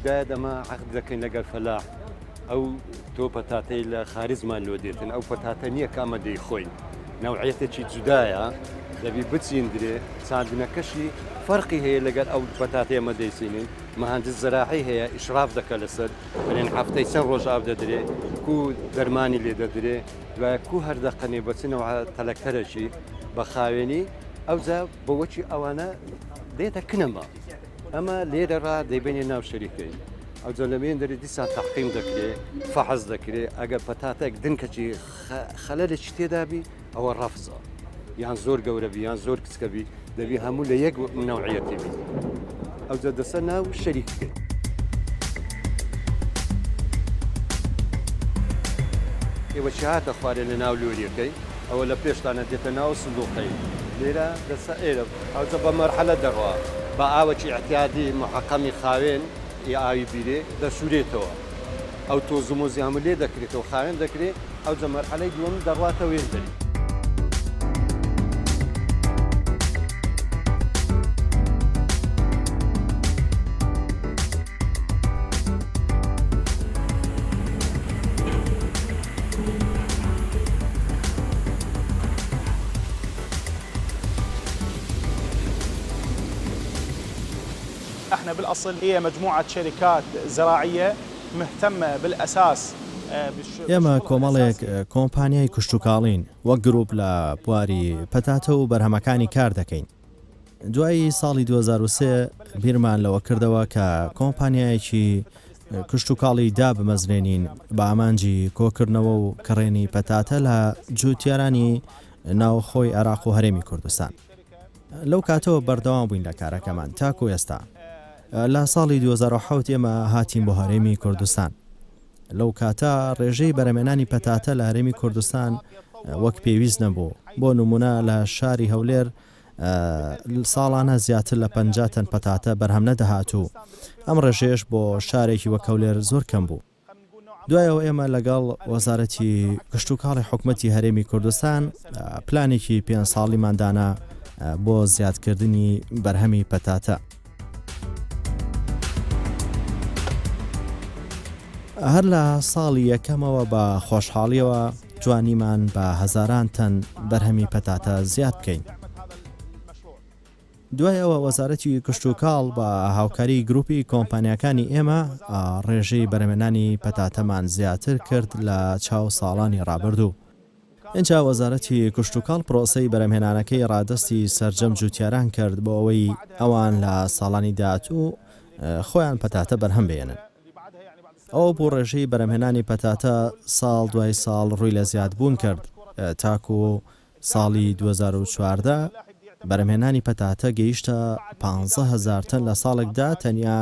کاتێکدا دەما عەقد دەکەین لەگەڵ فەلاح ئەو تۆ پەتاتەی لە خارزمان لۆ دێتن ئەو پەتاتە نییە کامە دەیخۆین ناوعەتێکی جودایە دەبی بچیندرێ چاندنەکەشی فەرقی هەیە لەگەڵ ئەو پەتاتەی ئەمە دەیسینین مەهندس زەراعی هەیە ئیشراف دەکە لەسەر بەرێن هەفتەی چەند ڕۆژ ئاو دەدرێ کو دەرمانی لێ دەدرێ دوای کو هەردەقەنێ بەچنەوە تەلەکتەرەشی بە خاوێنی ئەوجا بەوەکی ئەوانە دێتە کنەمە ئەمە لێرەڕا دەیبێنێ ناو شەریکەی ئەوجا لەمێن دەری دیسان تەحقیم دەکرێت فەحز دەکرێت ئەگەر پەتاتێک دنکەچی خەلەلێکی تێدابی ئەوە ڕەفزە یان زۆر گەورەبی یان زۆر کچکەبی دەبی هەموو لە یەک نەوعەتی بی ئەوجا دەسە ناو شەریکەکەی ئێوە چی هاتە خوارێ لە ناو لۆریەکەی ئەوە لە پێشتانە دێتە ناو سندوقەی لێرە دەسە ئێرە ئەوجا بە مەرحەلە دەڕوا بە ئاوەکی احتیادی محەقەمی خاوێن ئاوی بیرێ دەسوورێتەوە ئەو تۆز و مۆزی هەموو لێ دەکرێتەوە خاوێن دەکرێت ئەوجا مەرحەلەی دووەم دەڕواتە وێندەری احنا بالاصل هي مجموعه شركات زراعيه مهتمه بالاساس ئێمە کۆمەڵێک کۆمپانیای کوشتتوکاڵین وەک گرروپ لە بواری پەتاتە و بەرهەمەکانی کار دەکەین. دوایی ساڵی 2023 بیرمان لەوە کردەوە کە کۆمپانیایەکی کوشتتوکاڵی دا بمەزرێنین بە ئامانجی کۆکردنەوە و کڕێنی پەتاتە لە جووتیارانی ناوخۆی عێراق و هەرێمی کوردستان. لەو کاتەوە بەردەوام بووین لە کارەکەمان تاکو ئێستا. لە ساڵی 2007 ئێمە هاتین بۆ هەرێمی کوردستان. لەو کاتە ڕێژەی بەرهەمێنانی پەتاتە لە هەرێمی کوردستان وەک پێویست نەبوو. بۆ نمونە لە شاری هەولێر ساڵانە زیاتر لە 50 تەن پەتاتە بەرهەم نەدەهات و ئەم ڕێژەیەش بۆ شارێکی وەک هەولێر زۆر کەم بوو. دوایەوە ئێمە لەگەڵ وەزارەتی کشتتوکاڵی حکوومەتی هەرێمی کوردستان پلانێکی 5 ساڵیماندانا بۆ زیادکردنی بەرهەمی پەتاتە. هەر لە ساڵی یەکەمەوە بە خۆشحاڵیەوە جوانیمان بە هەزاران تەن بەرهەمی پەتاتە زیاد بکەین. دوایەوە وەزارەتی کشتتوکاڵ بە هاوکاری گروپی کۆمپانیەکانی ئێمە ڕێژەی بەرهەمێنانی پەتاتەمان زیاتر کرد لە چاو ساڵانی ڕابردوو. اینجا وەزارەتی کشتتوکاڵ پرۆسەی بەرهەمهێنانەکەی ڕادستی سەرجەم جووتیاران کرد بۆ ئەوەی ئەوان لە ساڵانی داهاتوو خۆیان پەتاتە بەرهەم بێنن. ئەوە بۆ ڕێژەی بەرهەمهێنانی پەتاتە ساڵ دوای ساڵ ڕووی لە زیادبوون کرد. تاکو ساڵی 2014 بەرهەمهێنانی پەتاتە گەیشتە 15,000 تەن لە ساڵێکدا تەنیا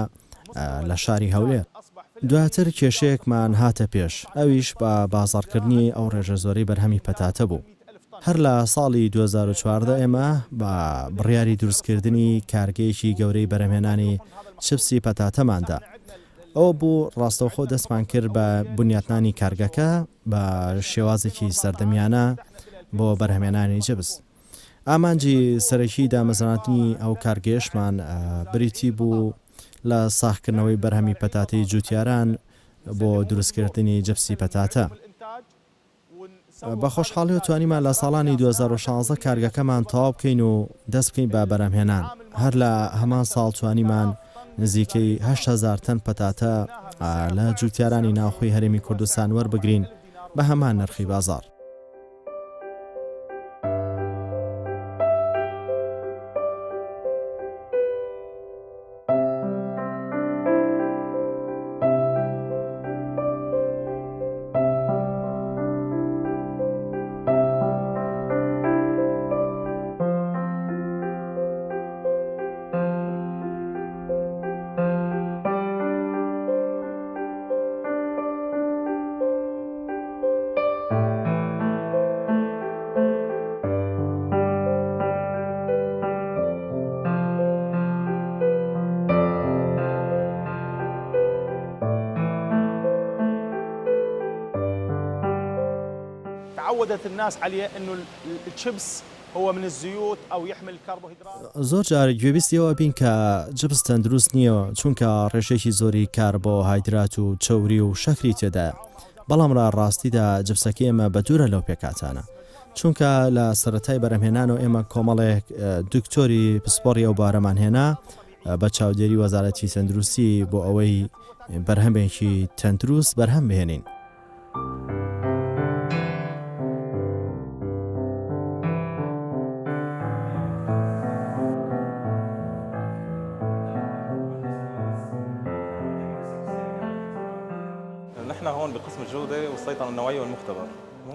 لە شاری هەولێر. دواتر کێشەیەکمان هاتە پێش ئەویش بە بازاڕکردنی ئەو ڕێژە زۆرەی بەرهەمی پەتاتە بوو. هەر لە ساڵی 2014 ئێمە بە بڕیاری دروستکردنی کارگەیەکی گەورەی بەرهەمهێنانی چپسی پەتاتەماندا. ئەوە بوو ڕاستەوخۆ دەستمان کرد بە بنیاتنانی کارگەکە بە شێوازێکی سەردەمیانە بۆ بەرهەمهێنانی چپس. ئامانجی سەرەکی دامەزرانتنی ئەو کارگەیشمان بریتی بوو لە ساختکردنەوەی بەرهەمی پەتاتەی جووتیاران بۆ دروستکردنی جپسی پەتاتە. بە خۆشحاڵی توانیمان لە ساڵانی 2016 کارگەکەمان تەواو بکەین و دەست بکەین بە بەرهەمهێنان. هەر لە هەمان ساڵ توانیمان نزیکەی 8,000 تەن پەتاتە لە جووتیارانی ناوخۆی هەرێمی کوردستان وەربگرین بە هەمان نرخی بازار. تعودت الناس عليه انه الشيبس هو من الزيوت أو يحمل الكربوهيدرات. زۆر جار گوێبیستیەوە بین کە جبس تەندروست نییە چونکە ڕێژێکی زۆری کاربۆهایدرات و چەوری و شەکری تێدایە، بەڵام ڕاستیدا جبسەکە ئێمە بە دوورە لەو پێکاتانە، چونکە لە سەرەتای بەرهەمهێنانەوە ئێمە کۆمەڵێک دکتۆری پسپۆڕی ئەو بارەمان هێنا بە چاودێری وەزارەتی تەندروستی بۆ ئەوەی بەرهەمێکی تەندروست بەرهەم بهێنین.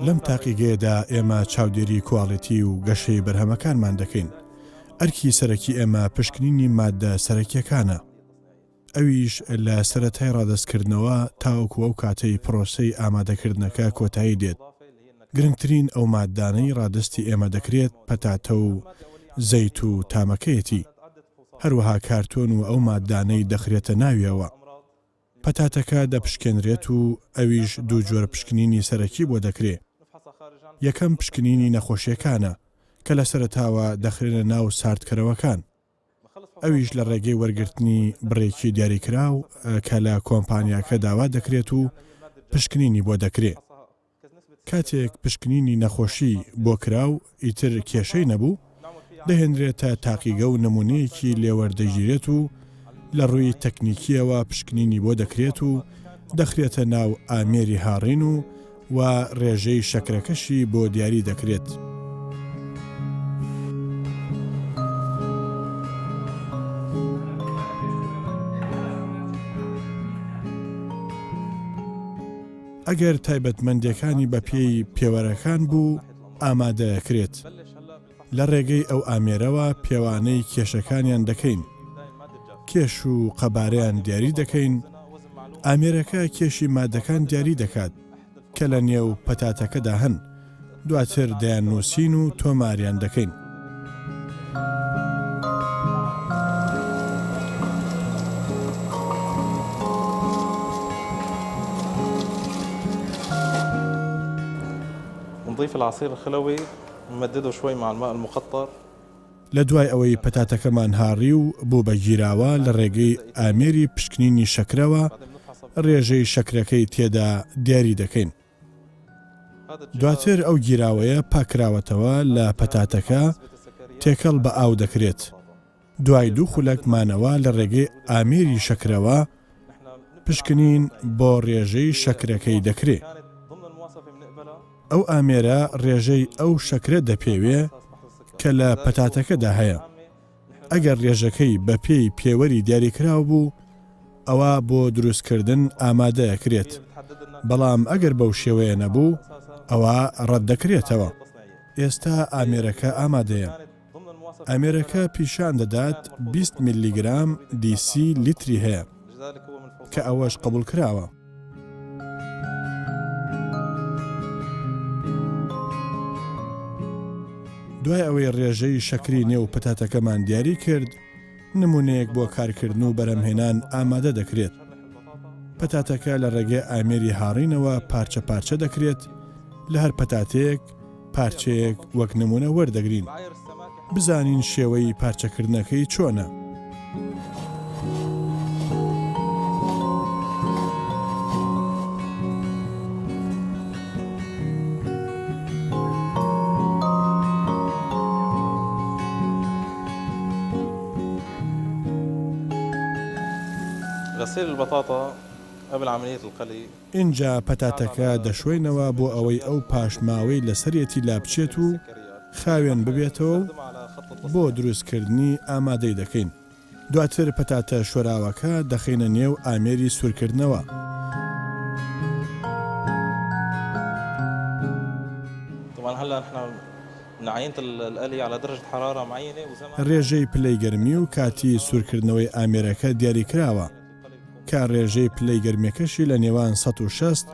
لەم تاقیگەیەدا ئێمە چاودێری کواڵەتی و گەشەی بەرهەمەکانمان دەکەین. ئەرکی سەرەکی ئێمە پشکنینی مادە سەرەکیەکانە. ئەویش لە سەرەتای ڕادەستکردنەوە تاوەکو ئەو کاتەی پرۆسەی ئامادەکردنەکە کۆتایی دێت. گرنگترین ئەو مادانەی ڕادستی ئێمە دەکرێت پەتاتە و زەیت و تامەکەیەتی. هەروەها کارتۆن و ئەو مادانەی دەخرێتە ناویەوە. پەتاتەکە دەپشکێنرێت و ئەویش دوو جۆرە پشکنینی سەرەکی بۆ دەکرێت. یەکەم پشکنینی نەخۆشیەکانە کە لە سەرەتاوە دەخرێنە ناو ساردکەرەوەکان. ئەویش لە ڕێگەی وەرگرتنی بڕێکی دیاریکراو کە لە کۆمپانیاکە داوا دەکرێت و پشکنینی بۆ دەکرێت. کاتێک پشکنینی نەخۆشی بۆ کراو ئیتر کێشەی نەبوو، دەهێنرێتە تاقیگە و نمونەیەکی لێوەردەگیرێت و لە ڕووی تەکنیکیەوە پشکنینی بۆ دەکرێت و دەخرێتە ناو ئامێری هاڕین و ڕێژەی شەکرەکەشی بۆ دیاری دەکرێت. ئەگەر تایبەتمەندیەکانی بە پێی پێوەرەکان بوو ئامادەکرێت. لە ڕێگەی ئەو ئامێرەوە پێوانەی کێشەکانیان دەکەین. کێش و قەبارەیان دیاری دەکەین. ئامێرەکە کێشی مادەکان دیاری دەکات کە لە نێو پەتاتەکەدا هەن. دواتر دەیان نووسین و تۆماریان دەکەین. نضيف العصير الخلوي نمدده شوي مع الماء المقطر. لە دوای ئەوەی پەتاتەکەمان هاڕی و بوو بە گیراوە لە ڕێگەی ئامێری پشکنینی شەکرەوە ڕێژەی شەکرەکەی تێدا دیاری دەکەین. دواتر ئەو گیراوەیە پاکراوەتەوە لە پەتاتەکە تێکەڵ بە ئاو دەکرێت. دوای دوو خولەک مانەوە لە ڕێگەی ئامێری شەکرەوە پشکنین بۆ ڕێژەی شەکرەکەی دەکرێت. ئەو ئامێرە ڕێژەی ئەو شەکرە دەپێوێ کە لە پەتاتەکەدا هەیە. ئەگەر ڕێژەکەی بە پێی پێوەری دیاریکراو بوو، ئەوە بۆ دروستکردن ئامادەیەکرێت. بەڵام ئەگەر بەو شێوەیە نەبوو، ئەوە ڕەت دەکرێتەوە. ئێستا ئامێرەکە ئامادەیە. ئامێرەکە پیشان دەدات 20 میلیگرام دیسی لیتری هەیە کە ئەوەش قبول کراوە. دوای ئەوەی ڕێژەی شەکری نێو پەتاتەکەمان دیاری کرد، نمونەیەک بۆ کارکردن و بەرهەمهێنان ئامادە دەکرێت. پەتاتەکە لە ڕێگەی ئامێری هاڕینەوە پارچە پارچە دەکرێت. لە هەر پەتاتەیەک پارچەیەک وەک نمونە وەردەگرین. بزانین شێوەی پارچەکردنەکەی چۆنە. غسيل البطاطا قبل عملية القلي. اینجا پەتاتەکە دەشوێنەوە بۆ ئەوەی ئەو پاشماوەی لەسەرەتی لابچێت و خاوێن ببێتەوە بۆ دروستکردنی ئامادەی دەکەین. دواتر پەتاتە شۆراوەکە دەخینە نێو ئامێری سوورکردنەوە. طبعا هلا نحن نعينت القلي على درجة حرارة معينة وزمان. ڕێژەی پلەی گەرمی و کاتی سوورکردنەوەی ئامێرەکە دیاری کراوە. کە ڕێژەی پلەی گەرمێکەشی لە نێوان 160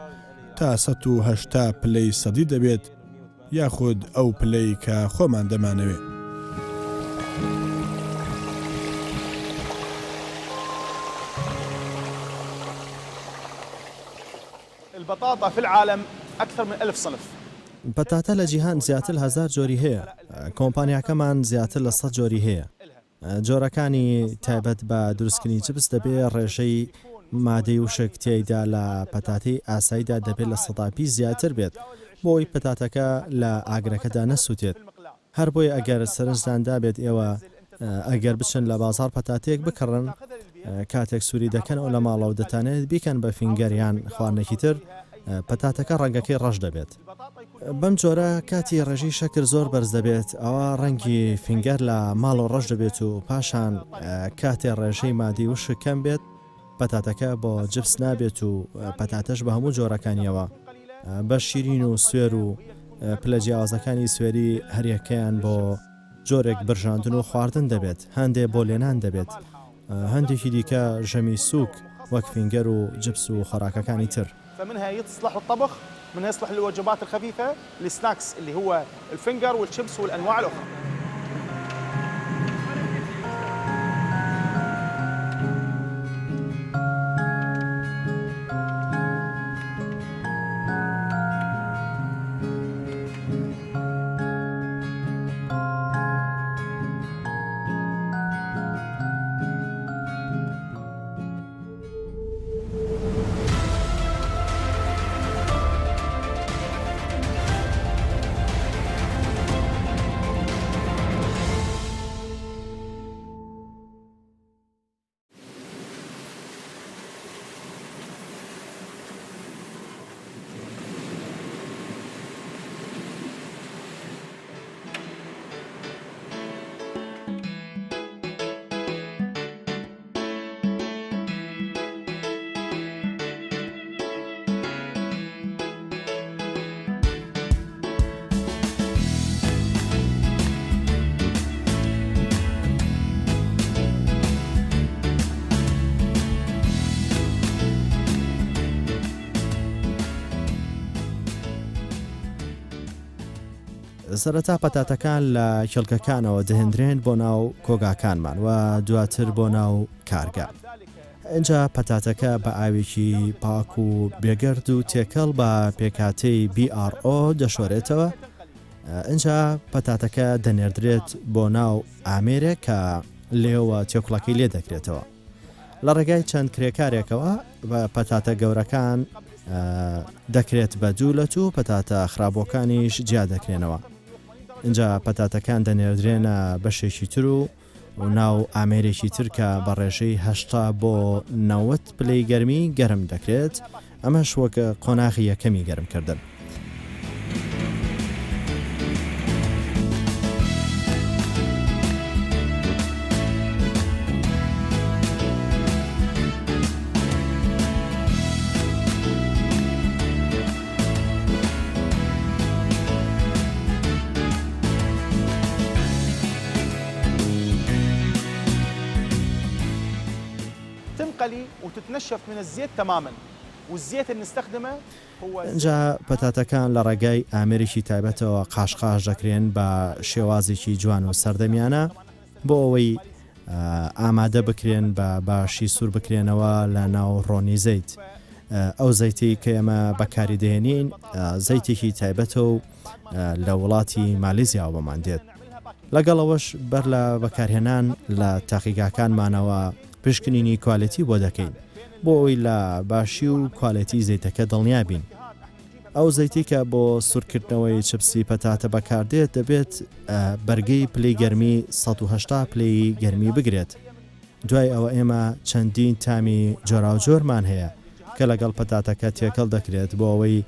تا 180 پلەی سەدی دەبێت، یاخود ئەو پلەی کە خۆمان دەمانەوێت. البطاطا في العالم أكثر من 1000 صنف. پەتاتە لە جیهان زیاتر 1000 جۆری هەیە. کۆمپانیاکەمان زیاتر لە 100 جۆری هەیە. جۆرەکانی تایبەت بە دروستکردنی چپس دەبێت ڕێژەی مادەی وشک تێیدا لە پەتاتی ئاساییدا دەبێت لە 100 زیاتر بێت بۆی پەتاتەکە لە ئاگرەکەدا نەسووتێت. هەر بۆی ئەگەر سەرنجداندا بێت ئێوە ئەگەر بچن لە بازار پەتاتێک بکڕن کاتێک سووری دەکەنەوە لە ماڵەوە دەتانێت بیکەن بە فینگەریان خواردنێکی تر پەتاتەکە ڕەنگەکەی ڕەش دەبێت. بەم جۆرە کاتی ڕێژی شەکر زۆر بەرز دەبێت ئەوە ڕەنگی فینگەر لە ماڵ و ڕەش دەبێت و پاشان کاتێ ڕێژەی مادی وشکەم بێت پەتاتەکە بۆ جبس نابێت و پەتاتەش بە هەموو جۆرەکانیەوە بە شیرین و سوێر و پلە جیاوازەکانی سوێری هەریەکەیان بۆ جۆرێک برژاندن و خواردن دەبێت هەندێک بۆ لێنان دەبێت هەندێکی دیکە ژەمی سووک وەک فینگەر و جبس و خۆراکەکانی تر. فمنها يصلح الطبخ، منها يصلح للوجبات الخفيفة، السناكس اللي هو الفنجر والشيبس والأنواع الأخرى. سەرەتا پەتاتەکان لە کێڵکەکانەوە دەهێنرێن بۆ ناو کۆگاکانمان و دواتر بۆ ناو کارگا. اینجا پەتاتەکە بە ئاوێکی پاک و بێگەرد و تێکەڵ بە پێکاتەی BRO دەشۆرێتەوە. اینجا پەتاتەکە دەنێردرێت بۆ ناو ئامێرێک کە لێوە تێکڵەکەی لێ دەکرێتەوە. لە ڕێگای چەند کرێکارێکەوە بە پەتاتە گەورەکان دەکرێت بە دوولەت و پەتاتە خراپۆکانیش جیا دەکرێنەوە. اینجا پەتاتەکان دەنێردرێنە بەشێکی تر و ناو ئامێرێکی تر کە بە ڕێژەی 80 بۆ 90 پلەی گەرمی گەرم دەکرێت. ئەمەش وەک قۆناغی یەکەمی گەرمکردن. تنقلي وتتنشف من الزيت تماما والزيت اللي نستخدمه هو اینجا پەتاتەکان لە ڕێگای ئامێرێکی تایبەتەوە قاشقاش دەکرێن بە شێوازێکی جوان و سەردەمیانە بۆ ئەوەی ئامادە بکرێن بە باشی سوور بکرێنەوە لە ناو ڕۆنی زەیت. ئەو زەیتی کە ئێمە بەکاری دێنین زەیتێکی تایبەتە و لە وڵاتی مالیزیا بەمان دێت. لەگەڵەوەش بەر لە بەکارهێنان لە تاقیگاکانمانەوە پشکنینی کوالەتی بۆ دەکەین بۆ ئەوی لە باشی و کوالەتی زەیتەکە دڵنیابین. ئەو زەیتی کە بۆ سوورکردنەوەی چپسی پەتاتە بەکاردێت دەبێت بەرگەی پلەی گەرمی 180 پلەی گەرمی بگرێت. دوای ئەوە ئێمە چەندین تامی جۆراوجۆرمان هەیە کە لەگەڵ پەتاتەکە تێکەڵ دەکرێت بۆ ئەوەی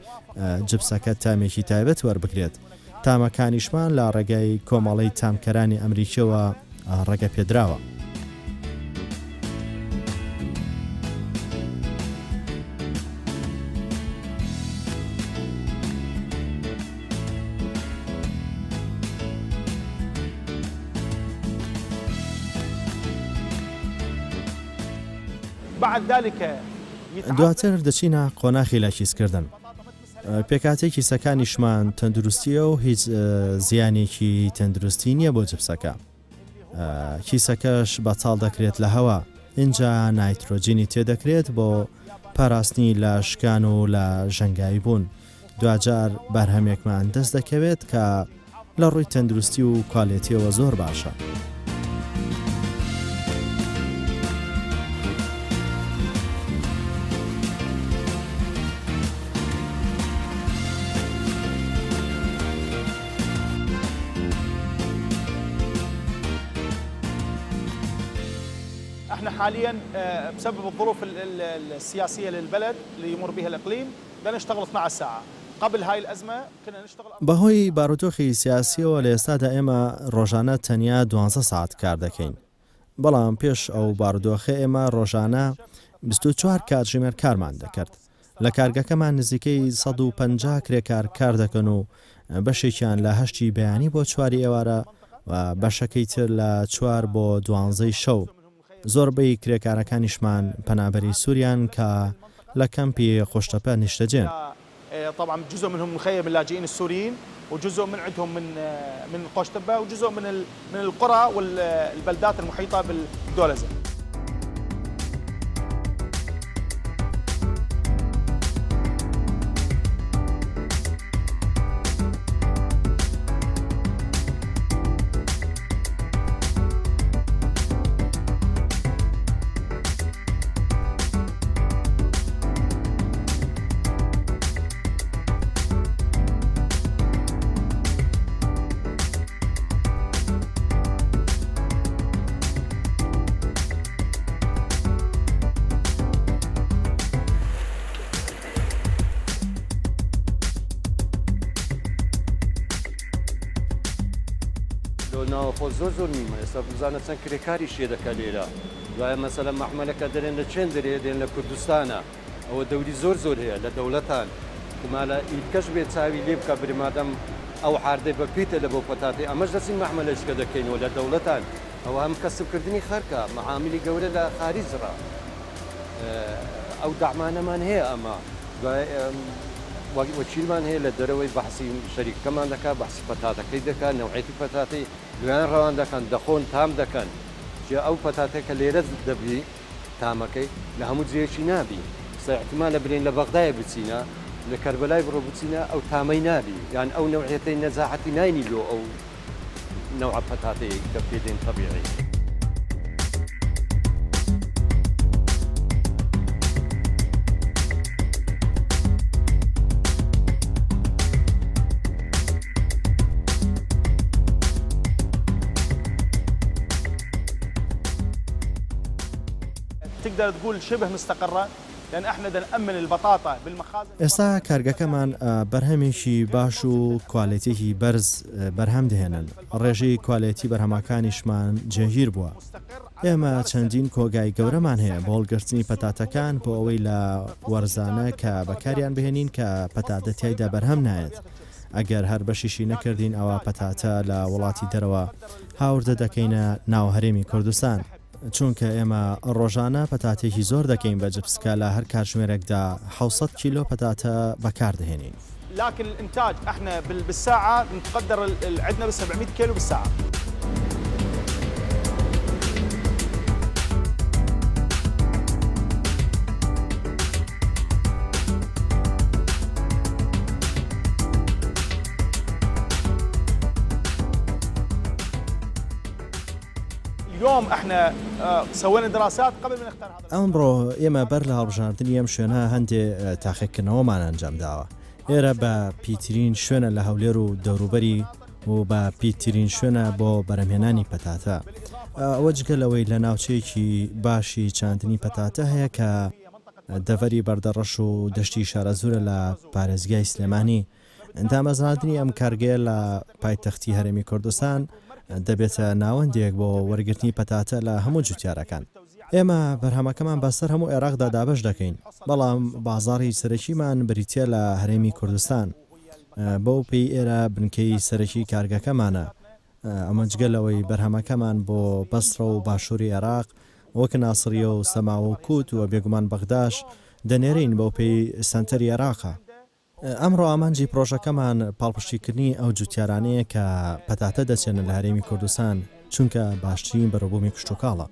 جبسەکە تامێکی تایبەت وەربگرێت. تامەکانیشمان لە ڕێگای کۆمەڵی تامکەرانی ئەمریکیەوە ڕێگە پێدراوە. دواتر دەچینە قۆناغی لاکیسکردن. پێکاتی کیسەکانیشمان تەندروستیە و هیچ زیانێکی تەندروستی نییە بۆ جبسەکە. کیسەکەش بەتاڵ دەکرێت لە هەوا. اینجا نایترۆجینی تێدەکرێت بۆ پاراستنی لە شکان و لە ژەنگایی بوون. دوجار بەرهەمێکمان دەست دەکەوێت کە لە ڕووی تەندروستی و کواڵێتیەوە زۆر باشە. احنا حاليا بسبب الظروف السياسيه للبلد اللي يمر بها الاقليم بدنا نشتغل 12 ساعه. قبل هاي الازمه كنا نشتغل بەهۆی بارودۆخی سیاسیەوە لە ئێستادا ئێمە ڕۆژانە تەنیا 12 ساعت کار دەکەین. بەڵام پێش ئەو بارودۆخە ئێمە ڕۆژانە 24 کاتژمێر کارمان دەکرد. لە کارگەکەمان نزیکەی 150 کرێکار کار دەکەن و بەشێکیان لە 8 بەیانی بۆ 4 ئێوارە و بەشەکەی تر لە 4 بۆ 12 شەو. زۆربەی کرێکارەکانیشمان پەنابەری سووریان کە لە کەمپی قوشتەپە نیشتەجێن. طبعا جزء منهم مخيم اللاجئين السوريين وجزء من عندهم من قوشتبة وجزء من القرى والبلدات المحيطة بالدولزة. ناوەخۆ زۆر نیمە ئێستا بزانە چەند کرێکاری شێ دەکە لێرە دوایە مەسەلە مەحمەلەکە دەرێن لە چێن دەرێ دێن لە کوردستانە ئەوە دەوری زۆر هەیە لە دەوڵەتان کمالە ئیدکەش بێت چاوی لێ بکە برمادەم ئەو حاردەی بەپیتە لە بۆ پەتاتی ئەمەش دەچین مەحمەلەشکە دەکەینەوە لە دەوڵەتان ئەوە هەم کەسبکردنی خەرکە مەعاملی گەورە لە خاریزڕە ئەو داعمانەمان هەیە ئەمە وەکیلمان هەیە لە دەرەوەی بەحسی شەریکەکەمان دەکات بەحسی پەتاتەکەی دەکات نەوعەتی پەتاتی دوایان ڕەوان دەکەن دەخۆن تام دەکەن جێ ئەو پەتاتێکە لێرە دەبی تامەکەی لە هەموو جێیەکی نابی احتیمال لە برین لە بەغدایە بچینە لە کەربەلای بڕۆ بچینە ئەو تامەی نابی یان ئەو نەوعەتەی نەزاحەتی ناینی لۆ ئەو نەوع پەتاتەیە کە پێدێن طەبیعی. تقدر تقول شبه مستقرة لأن احنا بدنا نأمن البطاطا بالمخازن. ئێستا کارگەکەمان بەرهەمێکی باش و کواڵێتێکی بەرز بەرهەم دەهێنن. ڕێژەی کواڵێتی بەرهەمەکانیشمان جێگیر بووە. ئێمە چەندین کۆگای گەورەمان هەیە بۆ هەڵگرتنی پەتاتەکان بۆ ئەوەی لە وەرزانە کە بەکاریان بهێنین کە پەتاتە تیایدا بەرهەم نایێت. ئەگەر هەر بەشیشی نەکردین ئەوە پەتاتە لە وڵاتی دەرەوە هاوردە دەکەینە ناو هەرێمی کوردستان. چونکە ئێمە ڕۆژانە پەتاتێکی زۆر دەکەین بە جبسکە لە هەر کاتژمێرێکدا 600 کیلۆ پەتاتە بەکاردەهێنین. لكن الانتاج احنا بالساعه نتقدر عندنا ب 700 كيلو بالساعه. اليوم احنا سوينا دراسات قبل ما نختار هذا. ئەمڕۆ ئێمە بەر لە هەڵبژاردننی ئەم شوێنە هەندێک تاقیکردنەوەمان ئەنجام داوە. ئێرە بە پیترین شوێنە لە هەولێر و دەوروبەری و بە پیترین شوێنە بۆ بەرهەمهێنانی پەتاتە. ئەوە جگەلەوەی لە ناوچەیەکی باشی چاندنی پەتاتە هەیە کە دەڤەری بەردەڕەش و دەشتی شارەزورە لە پارێزگای سلێمانی. دامەزراندنی ئەم کارگەیە لە پایتەختی هەرێمی کوردستان دەبێتە ناوەندێک بۆ وەرگرتنی پەتاتە لە هەموو جوتیارەکان. ئێمە بەرهەمەکەمان بەسەر هەموو عێراقدا دابەش دەکەین، بەڵام بازاڕی سەرەکیمان بریتە لە هەرێمی کوردستان. بەو پێی ئێرە بنکەی سەرەکی کارگەکەمانە. ئەمە جگەلەوەی بەرهەمەکەمان بۆ بەسڕە و باشووری عێراق وەک ناسریە و سەماوە و کووت و بێگومان بەغداش دەنێرین بەو پێی سنتەری عێراقە. ئەمڕۆ ئامانجی پرۆژەکەمان پاڵپشتیکردنی ئەو جوتیارانەیە کە پەتاتە دەچێنە لە هەرێمی کوردستان چونکە باشترین بەڕێوەبوومی کشتتوکاڵە.